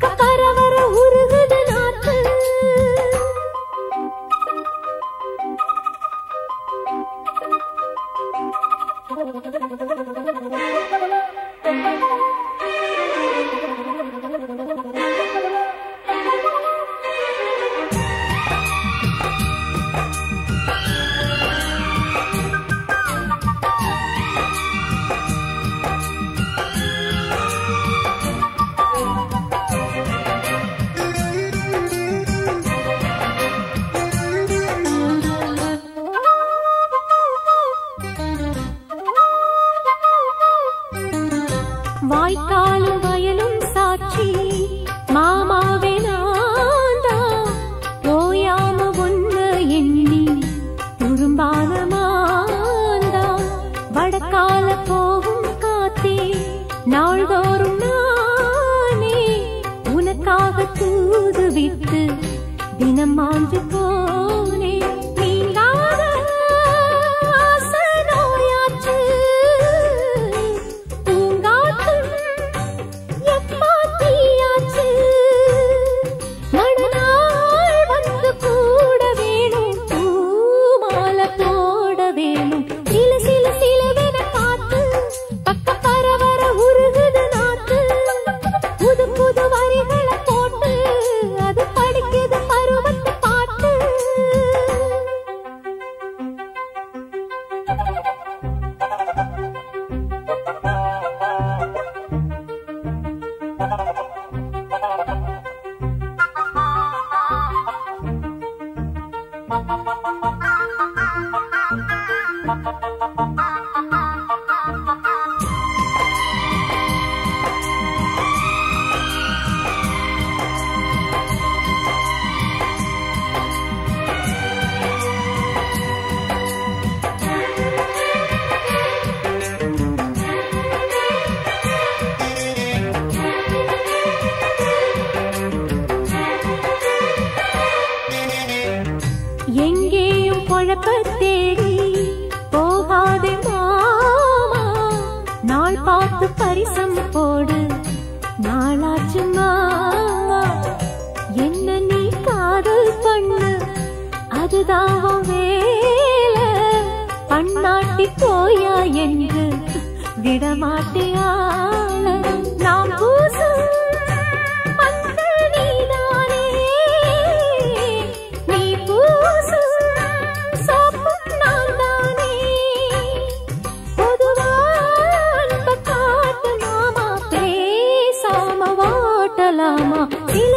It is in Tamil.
பக்க பரவர உருகுது நாக்கு. வாய்க்காலும் வயலும் சாட்சி மாமாவே நான்தா, ஓயாம ஒன்று எண்ணி துரும்பான மாந்தா. வடக்கால போகும் காத்தே நாள்தோறும் நானே உனக்காக தூது விட்டு தினம் மாஞ்சு போனே. எங்கேயும் குழப்ப தேடி போகாதே மாமா, நாள் பார்த்து பரிசம் போடு நாளாச்சு மாமா. என்ன நீ காதல் பண்ணு அதுதான் வேலை, பண்ணாட்டி போயா என்று விடமாட்டியாள. நாம் பூசும் சில